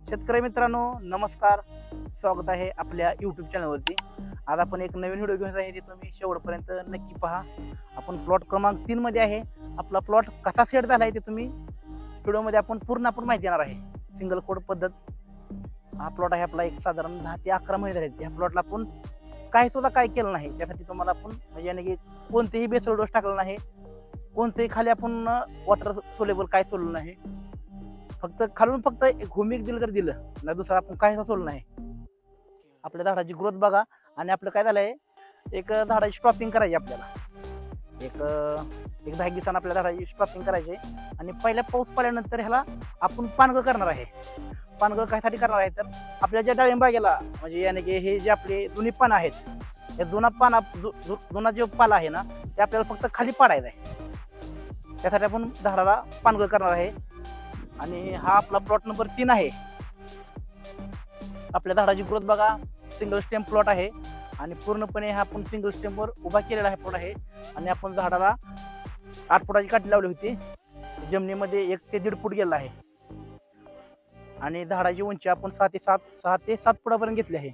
शेतकरी मित्रांनो नमस्कार. स्वागत आहे आपल्या यूट्यूब चॅनलवरती. आज आपण एक नवीन व्हिडिओ घेऊन आहे, ते तुम्ही शेवटपर्यंत नक्की पहा. आपण प्लॉट क्रमांक 3 मध्ये आहे. आपला प्लॉट कसा सेट झाला आहे ते तुम्ही व्हिडिओमध्ये आपण पूर्ण माहिती देणार आहे. सिंगल कोड पद्धत हा प्लॉट आहे आपला. एक साधारण 10 ते 11 महिने झाले. या प्लॉटला आपण काय केलं नाही. त्यासाठी तुम्हाला आपण म्हणजे की कोणतेही बेसल डोस टाकला नाही, कोणतेही खाली आपण वॉटर सोलेबल काय सोडलं नाही. फक्त खालून फक्त एक हुमिक दिलं तर दिलं ना, दुसरं आपण काहीच सोडलं नाही. आपल्या झाडाची ग्रोथ बघा. आणि आपलं काय झालंय, एक झाडाची स्टॉपिंग करायची आपल्याला. एक 10 दिवसांना आपल्या झाडाची स्टॉपिंग करायची आणि पहिल्या पाऊस पडल्यानंतर ह्याला आपण पानगळ करणार आहे. पानगळ कायसाठी करणार आहे तर आपल्या ज्या डाळिंबागेला म्हणजे याने की हे जे आपले जुनी पानं आहेत, या जुना जो पाला आहे ना, ते आपल्याला फक्त खाली पाडायचा आहे. त्यासाठी आपण झाडाला पानगळ करणार आहे. आणि हा आपला प्लॉट नंबर 3 आहे. आपल्या झाडाची ग्रोथ बघा. सिंगल स्टेम प्लॉट आहे आणि पूर्णपणे हा आपण सिंगल स्टेमवर उभा केलेला आहे प्लॉट आहे. आणि आपण झाडाला 8 फुटाची काठी लावली होती. जमिनीमध्ये 1 ते 1.5 फूट गेला आहे. आणि झाडाची उंची आपण 6 ते 7 फुटापर्यंत घेतली आहे.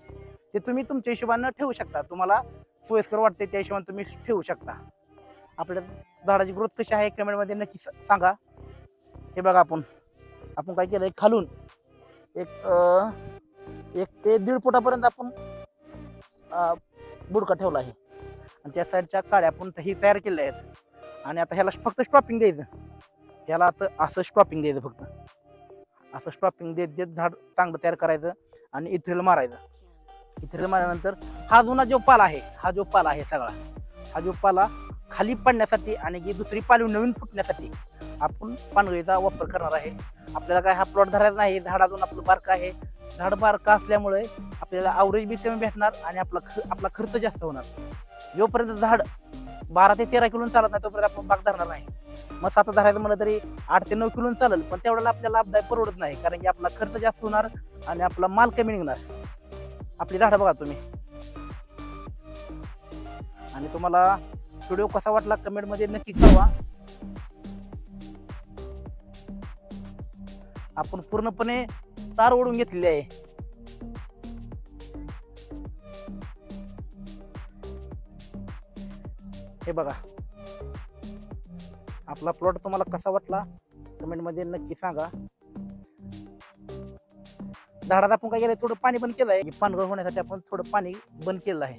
ते तुम्ही तुमच्या हिशोबाने ठेवू शकता. तुम्हाला सोयीस्कर वाटते त्या हिशोबाने तुम्ही ठेवू शकता. आपल्या झाडाची ग्रोथ कशी आहे कमेंटमध्ये नक्की सांगा. हे बघा, आपण काय केलंय, खालून एक ते 1.5 फुटापर्यंत आपण बुडका ठेवला आहे. आणि त्या साईडच्या काड्या आपण ही तयार केल्या आहेत. आणि आता ह्याला फक्त स्टॉपिंग द्यायचं. ह्याला असं स्टॉपिंग द्यायचं. फक्त असं स्टॉपिंग देत झाड चांगलं तयार करायचं आणि इथ्रिल मारायचं. इथ्रिल मारल्यानंतर हा जो पाला आहे सगळा, हा जो पाला खाली पडण्यासाठी आणि जी दुसरी पालवी नवीन फुटण्यासाठी आपण पानगळीचा वापर करणार आहे. आपल्याला काय हा प्लॉट धरायचा नाही. झाड अजून आपलं बारका आहे. झाड बारका असल्यामुळे आपल्याला आवरेज बी कमी भेटणार आणि आपला खर्च जास्त होणार. जोपर्यंत झाड 12 ते 13 किलो चालत नाही तोपर्यंत आपण बाग धरणार नाही. मग 7 धरायचं म्हणलं तरी 8 ते 9 किलो चालेल, पण तेवढ्याला आपल्याला लाभदायक परवडत नाही. कारण की आपला खर्च जास्त होणार आणि आपला माल कमी निघणार. आपली झाडं बघा तुम्ही. आणि तुम्हाला व्हिडिओ कसा वाटला कमेंटमध्ये नक्की कळवा. आपण पूर्णपणे तार ओढून घेतलेली आहे. हे बघा, आपला प्लॉट तुम्हाला कसा वाटला कमेंटमध्ये नक्की सांगा. झाडात आपण काय केलंय, थोडं पाणी बंद केलंय. पानगळ होण्यासाठी आपण थोडं पाणी बंद केलं आहे.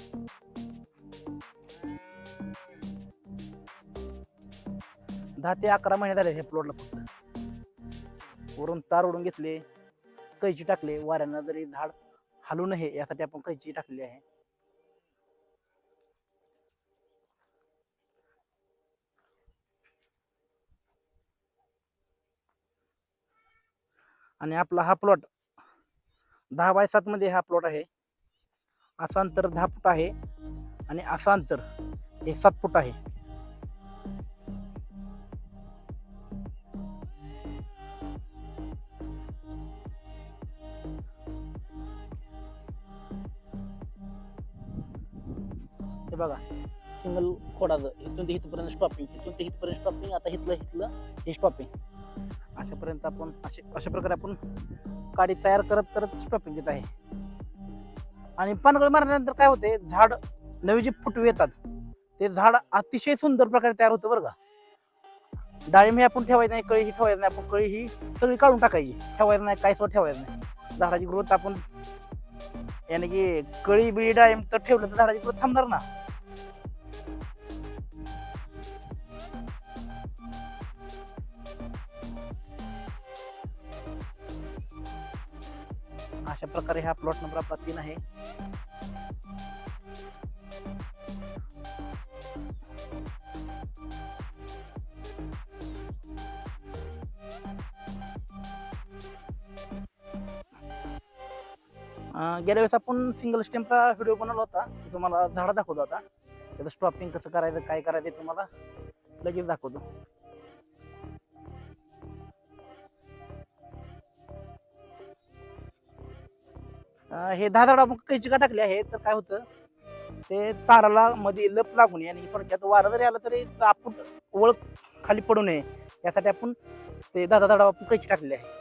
10 ते 11 महिने झाले हे प्लॉटला. फक्त वरून तार ओढून घेतले, कैची टाकले. वाऱ्यानं जरी झाड हलू नये यासाठी आपण कैची टाकलेली आहे. आणि आपला हा प्लॉट 10 बाय 7 मध्ये हा प्लॉट आहे. असं अंतर 10 फूट आहे आणि असं अंतर हे 7 फूट आहे. हे बघा, सिंगल खोडाचं इथून ते इथपर्यंत स्टॉपिंग, इथून ते इथपर्यंत स्टॉपिंग. आता इथलं हे स्टॉपिंग. अशापर्यंत आपण अशा प्रकारे आपण काडी तयार करत स्टॉपिंग देत आहे. आणि पानगळ मारल्यानंतर काय होते, झाड नवी जे फुटवे येतात ते झाड अतिशय सुंदर प्रकारे तयार होतं बरं का. डाळिंब हे आपण ठेवायचं नाही, कळी ही ठेवायचं नाही. आपण कळी ही सगळी काढून टाकायची, ठेवायचं नाही, काहीच ठेवायचं नाही. झाडाची ग्रोथ आपण याने की कळी बिळी डाळिंब तर ठेवलं तर झाडाची ग्रोथ थांबणार ना. अशा प्रकारे हा प्लॉट नंबर आपला 3 आहे. गेल्या वेळेस आपण सिंगल स्टेमचा व्हिडिओ बनवला होता. तुम्हाला झाड दाखवतो. आता त्याचं स्टॉपिंग कसं करायचं, काय करायचं तुम्हाला लगेच दाखवतो. हे 10 झाड आपण कैची का टाकली आहे तर काय होतं, ते ताराला मध्ये लप लागून नये आणि थोडक्यात वारं जरी आलं तरी आपण वळ खाली पडू नये यासाठी आपण ते 10 झाड आपण कैची टाकलेली आहे.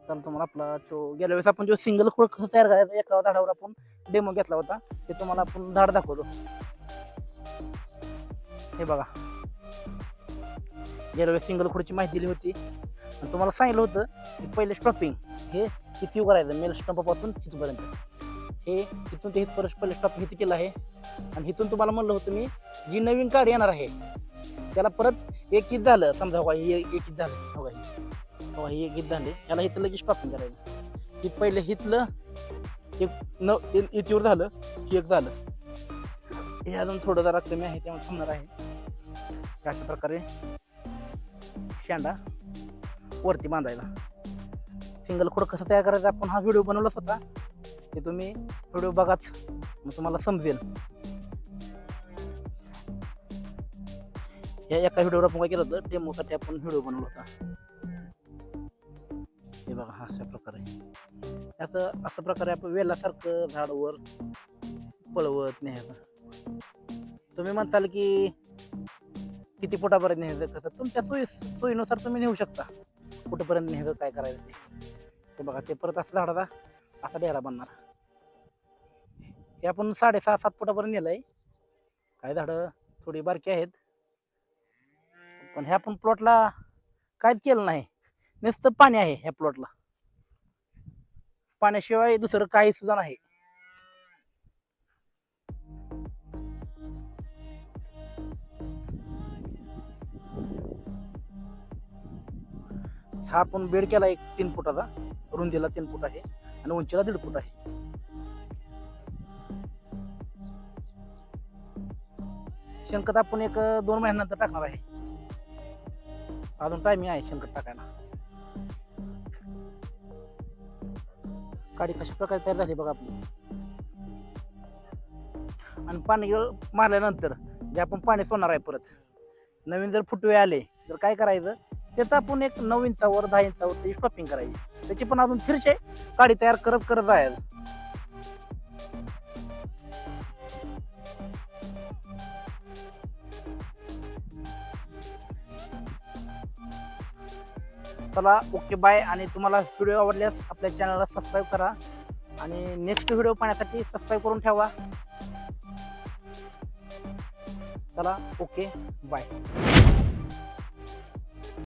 तर तुम्हाला आपला तो गेल्या वेळेस आपण जो सिंगल खोड कसं तयार करायचं एका झाडावर आपण डेमो घेतला होता ते तुम्हाला आपण झाड दाखवतो. हे बघा, गेल्या वेळेस सिंगल खोडची माहिती दिली होती आणि तुम्हाला सांगितलं होतं की पहिले स्टॉपिंग हे किती करायचं मेल स्टंपापासून इथपर्यंत, हे इथून ते इथपर्यंत पहिले स्टॉपिंग इथे केलं आहे. आणि इथून तुम्हाला म्हणलं होतं मी जी नवीन काढ येणार आहे त्याला परत एकच झालं समजा, बघा हे एकच झालं, बघा हे एकच झाले, याला इथं लगेच स्टॉपिंग करायचं. हे पहिले हिथलं एक इथवर झालं, एक झालं, हे अजून थोडं जरा कमी आहे त्यामुळे थांबणार आहे. अशा प्रकारे शेंडा वरती बांधायला. सिंगल खोड कसं तयार करायचं आपण हा व्हिडिओ बनवलाच होता, ते तुम्ही व्हिडिओ बघाच मग तुम्हाला समजेल. या एका व्हिडिओवर आपण काय केलं होतं, डेमोसाठी आपण व्हिडिओ बनवला होता. हे बघा हा अशा प्रकारे असं प्रकारे आपण वेलासारखं झाडावर पळवत न्यायचं. तुम्ही म्हणताल की किती फुटापर्यंत न्यायचं, कसं तुमच्या सोयीनुसार तुम्ही नेऊ शकता कुठंपर्यंत न्यायचं, काय करायचं ते बघा. ते परत असं झाडाचा असा डेरा बनणार. हे आपण 6.5-7 फुटापर्यंत नेलं आहे. काही झाडं थोडी बारकी आहेत पण ह्या आपण प्लॉटला काहीच केलं नाही, नुसतं पाणी आहे ह्या प्लॉटला, पाण्याशिवाय दुसरं काही सुद्धा नाही. हा आपण बेड केला एक 3 फुटाचा, रुंदीला 3 फूट आहे आणि उंचीला 1.5 फूट आहे. शेणखत आपण एक 2 महिन्यानंतर टाकणार आहे, अजून टायमिंग आहे शेणखत टाकायला. काडी कशा प्रकारे तयार झाली बघा आपली. आणि पाणी मारल्यानंतर जे आपण पाणी सोडणार आहे परत नवीन जर फुटवे आले तर काय करायचं, त्याचं आपण एक 9 इंचावर 10 इंचावर त्याची स्टॉपिंग करायची, त्याची पण अजून फिरशे काडी तयार करत जायचं. चला ओके बाय. आणि तुम्हाला व्हिडिओ आवडल्यास आपल्या चॅनलला सबस्क्राईब करा आणि नेक्स्ट व्हिडिओ पाहण्यासाठी सबस्क्राईब करून ठेवा. चला ओके बाय.